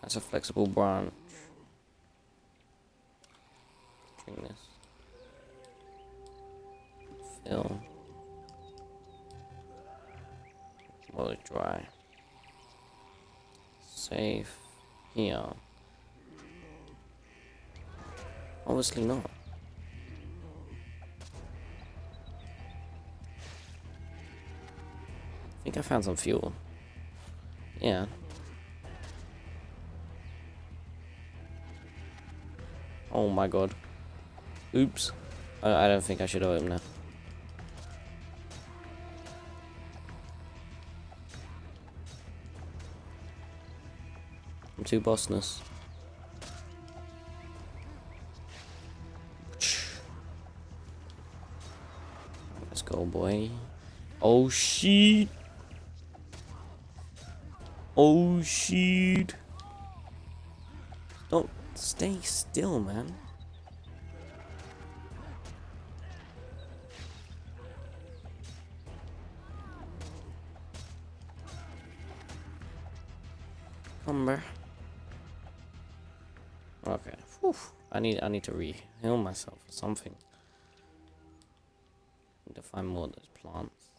That's a flexible branch. Drink this. Fill. Well, it's dry. Safe. Here. Obviously not. I think I found some fuel. Yeah. Oh my god. Oops. I don't think I should open that. I'm too bossness. Let's go, boy. Oh shit. Oh shit. Don't stay still, man. Come here. Okay. Whew. I need to re-heal myself or something. Need to find more of those plants.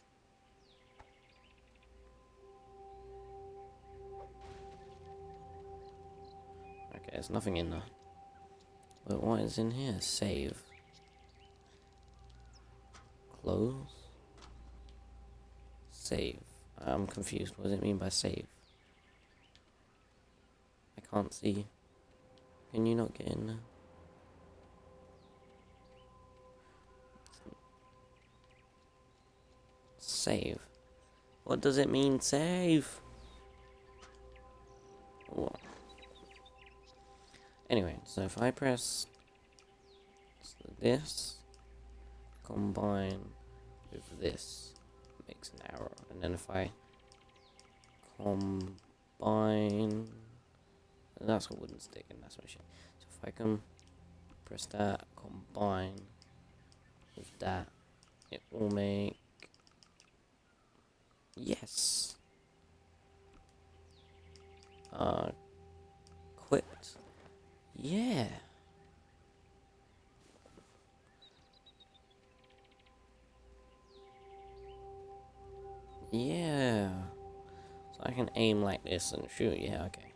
Okay, there's nothing in there. But what is in here? Save. Close. Save. I'm confused. What does it mean by save? I can't see. Can you not get in there? Save. What does it mean, save? What? Anyway, so if I press this, combine with this, makes an arrow. And then if I combine, that's a wooden stick and that's my shit. So if I can press that, combine with that, it will make, yes, equipped. Yeah. Yeah. So I can aim like this and shoot. Yeah, okay.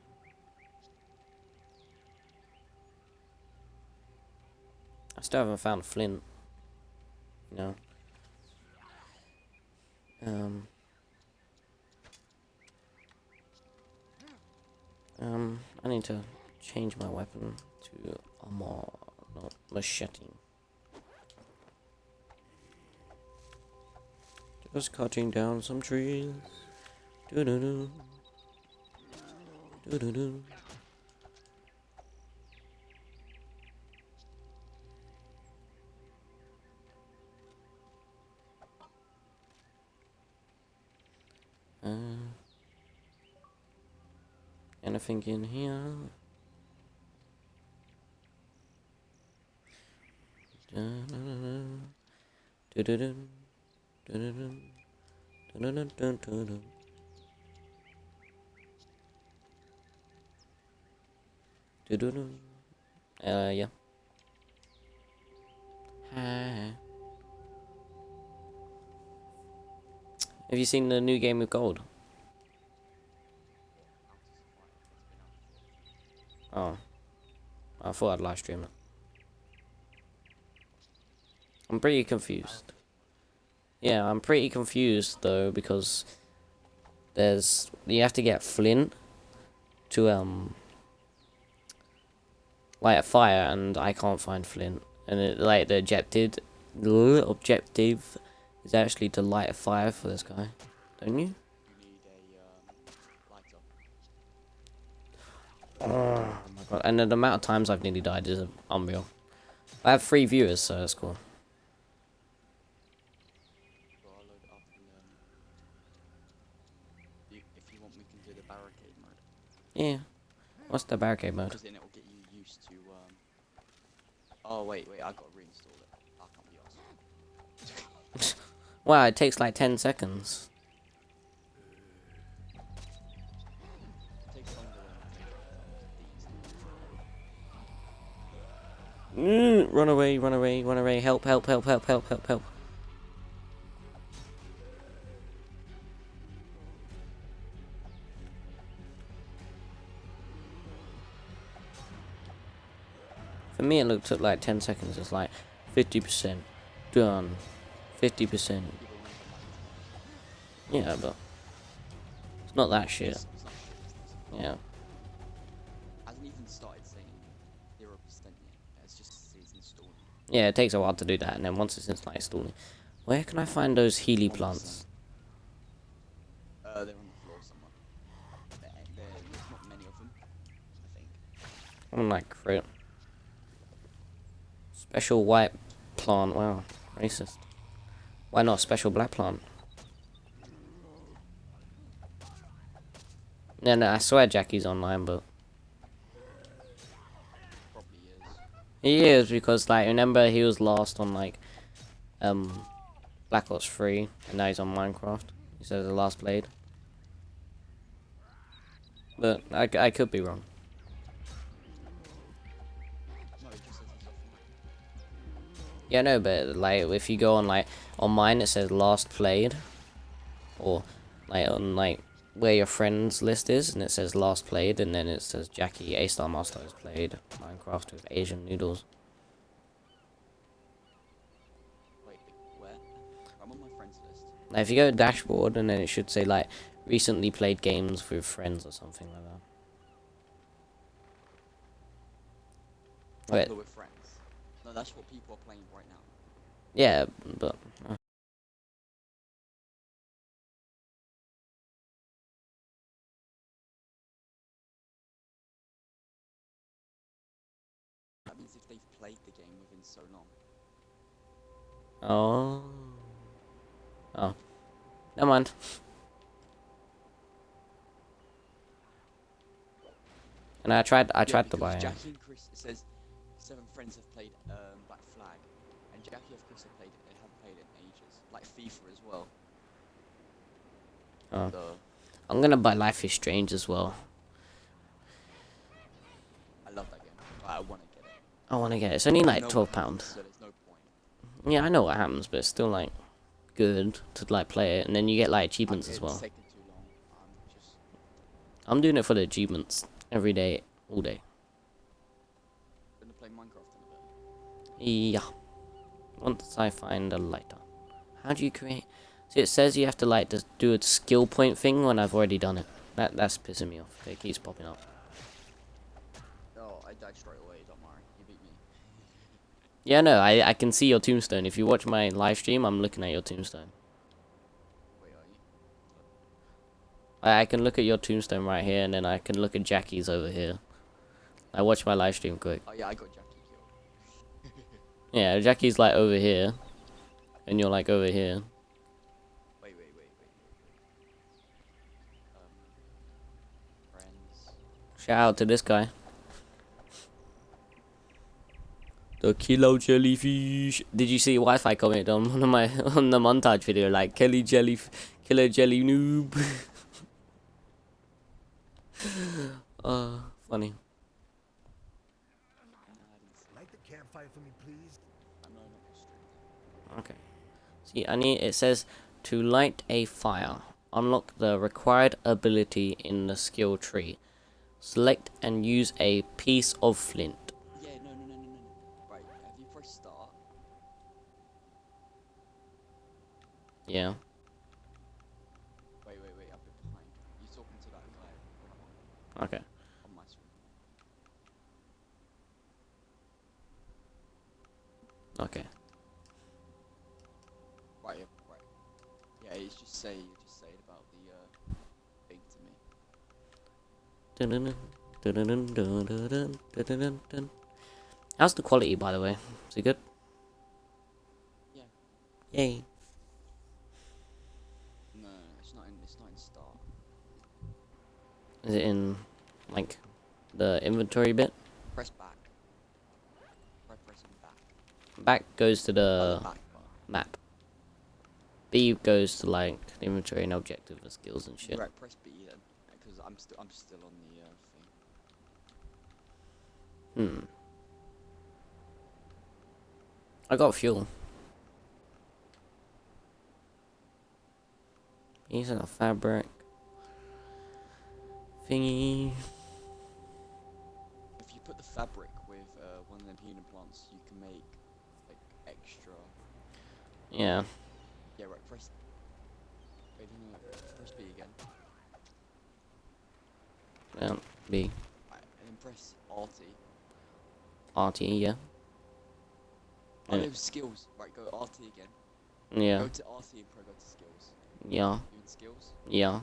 I still haven't found flint. You know. I need to change my weapon to a more, not machete. Just cutting down some trees. Do do do. Do do do. Anything in here? Yeah. Have you seen the new Game of Gold? Oh. I thought I'd live stream it. I'm pretty confused. Yeah, I'm pretty confused though because you have to get flint to light a fire and I can't find flint. And the objective is actually to light a fire for this guy. Don't you? Oh my god. And the amount of times I've nearly died is unreal. I have 3 viewers, so that's cool. If you want, we can do the barricade mode. Yeah. What's the barricade mode? Because then it will get you used to. Oh wait, I gotta reinstall it. I can't be arsed. Wow, it takes like 10 seconds. It takes longer than Run away, run away, run away. Help, help, help, help, help, help, help. For me, it took like 10 seconds. It's like 50% done, 50%. Yeah, but it's not that shit. It's not shit. It's not. Yeah. Hasn't even started saying 0% yet. It's just says installing. Yeah, it takes a while to do that, and then once it's installing, where can I find those Healy 1%. plants? They're on the floor somewhere. There's not many of them, I think. I'm like fruit. Special white plant. Wow, racist. Why not special black plant? No, I swear Jackie's online, but Probably is. he is because like remember he was lost on like Black Ops 3, and now he's on Minecraft. He says the last played, but I could be wrong. No, it just says he's offline. Yeah, no, but like if you go on like on mine, it says last played, or like on like where your friends list is, and it says last played, and then it says Jackie A-Star Master has played Minecraft with Asian noodles. Wait, where? I'm on my friends list. Now if you go to dashboard, and then it should say like recently played games with friends or something like that. Wait, Popular with friends. No, that's what people are playing right now. yeah, but That means if they've played the game within so long. oh, never mind. And I tried to Because buy it. Jackie and Chris, it says 7 friends have played Black Flag, and Jackie and Chris have played it in ages, like FIFA as well. Oh. So I'm gonna buy Life is Strange as well. I love that game. But I want to get it. I want to get it. It's only like I know £12. what happens, so there's no point. Yeah, I know what happens, but it's still like good to like play it, and then you get like achievements as well. It's taking too long. Just I'm doing it for the achievements every day, all day. gonna play Minecraft in a bit. Yeah. Once I find a lighter. How do you create? See, it says you have to like just do a skill point thing when I've already done it. That's pissing me off. It keeps popping up. Oh, I died straight away. Don't worry, you beat me. Yeah, no, I can see your tombstone. If you watch my live stream, I'm looking at your tombstone. Wait, are you? I can look at your tombstone right here, and then I can look at Jackie's over here. I watch my live stream quick. Oh yeah, I got Jackie killed. Yeah, Jackie's like over here, and you're like over here. Wait. Friends. Shout out to this guy. The killer jellyfish. Did you see Wi-Fi comment on one of my on the montage video like killer jelly noob? Funny. Light the campfire for me, please. I'm not stream. Okay. See, it says to light a fire. Unlock the required ability in the skill tree. Select and use a piece of flint. Yeah, no. Right, have you pressed start? Yeah. Wait, I've been behind. You talking to that guy Okay. on my screen? Okay. Right. Yeah, you just say it about the thing to me. How's the quality, by the way? Is it good? Yeah. Yay. No, it's not in start. Is it in, like, the inventory bit? Press back. Try pressing back. Back goes to Oh, the the back bar. map. B goes to, like, the inventory and objective and skills and shit. Right, press B then, because I'm still on the thing. I got fuel. Piece of fabric. Thingy. If you put the fabric with one of them healing plants, you can make like extra. Yeah. Yeah, right. Press. Wait, no, press B again. Yeah. B. Right, and then press RT. RT, yeah. Oh, Yeah. no, skills. Right, go RT again. Yeah. Go to RT and go to skills. Yeah. You in skills? Yeah.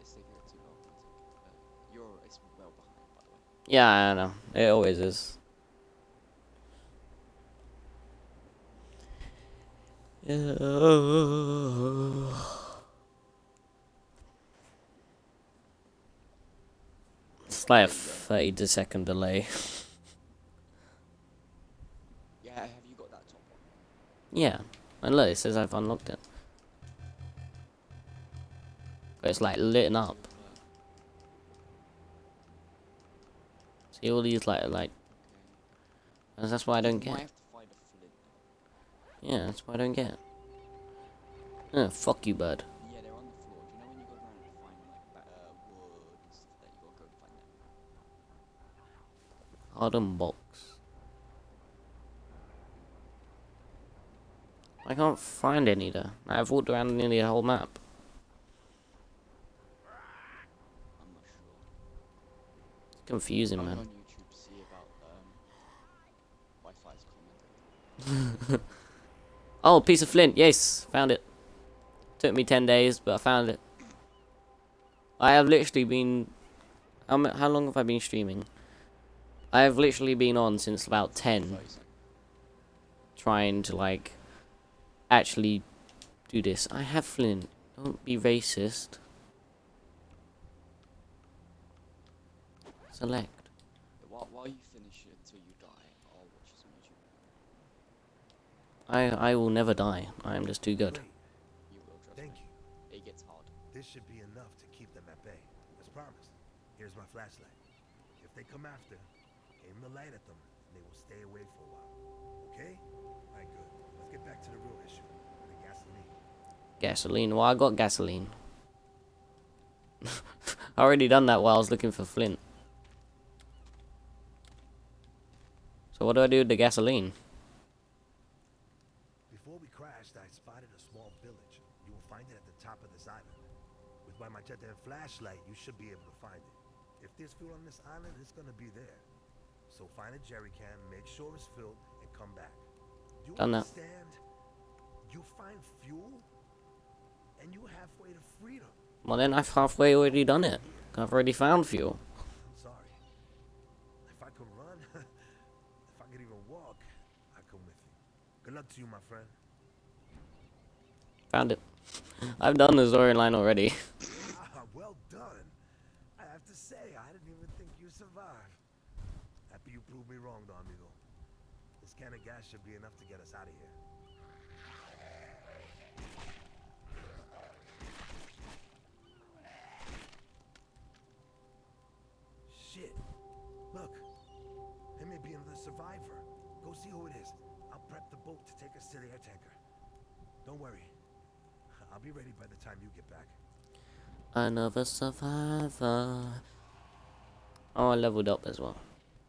It's taking it too long. It's well behind, by the way. Yeah, I know. It always is. It's like a 30-second delay. Yeah, have you got that top one? Yeah. And look, it says I've unlocked it. But it's like lit up. See all these like Okay. and that's why I don't You might get. have to find a flint. Yeah, that's why I don't get. Fuck you, bud. Yeah, they're on the floor. Do you know when you go around and find like wood and stuff that you gotta go find them? Hardened box. I can't find any there. I've walked around nearly the whole map. I'm not sure. It's confusing, I'll go man. on YouTube to see about Wi-Fi's commenting. Oh, piece of flint. Yes, found it. Took me 10 days, but I found it. I have literally been... How long have I been streaming? I have literally been on since about 10. Trying to, like, actually do this. I have flint. Don't be racist. Select. While you finish it until you die, I'll watch some YouTube. I will never die. I am just too good. Great. You will, trust Thank me. you. It gets hard. This should be enough to keep them at bay. As promised. Here's my flashlight. If they come after, aim the light at them, and they will stay away for a while. Okay? Alright, good. Let's get back to the real issue. The gasoline. Gasoline. Well, I got gasoline. I already done that while I was looking for flint. So what do I do with the gasoline? Before we crashed, I spotted a small village. You will find it at the top of this island. With my machete and flashlight, you should be able to find it. If there's fuel on this island, it's gonna be there. So find a jerry can, make sure it's filled, and come back. Do you Done that. understand? You find fuel, and you halfway to freedom. Well, then I've halfway already done it. I've already found fuel. I'm sorry. If I could run, if I could even walk, I'd come with you. Good luck to you, my friend. Found it. I've done the storyline already. Ah, well done. I have to say, I didn't even think you survived. Happy you proved me wrong, though, amigo. This can of gas should be enough to get us out of here. Shit. Look. There may be another survivor. Go see who it is. I'll prep the boat to take us to the air tanker. Don't worry. I'll be ready by the time you get back. Another survivor. Oh, I leveled up as well.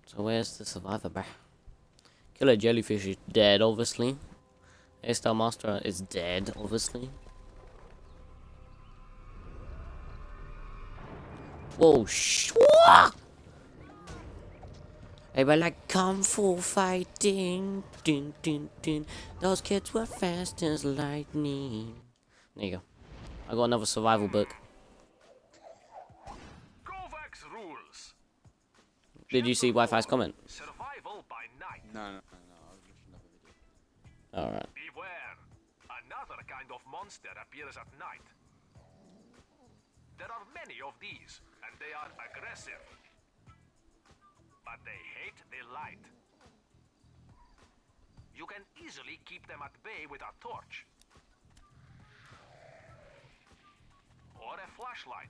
So where's the survivor, bruh? Killer Jellyfish is dead, obviously. A-Star Master is dead, obviously. Whoa, what? They were like kung fu fighting. Dun, dun, dun. Those kids were fast as lightning. There you go. I got another survival book. Kovacs rules. Did you see Wi-Fi's comment? Survival by night. No. I was watching another video. Alright. Beware. Another kind of monster appears at night. There are many of these, and they are aggressive. But they hate the light. You can easily keep them at bay with a torch. Or a flashlight.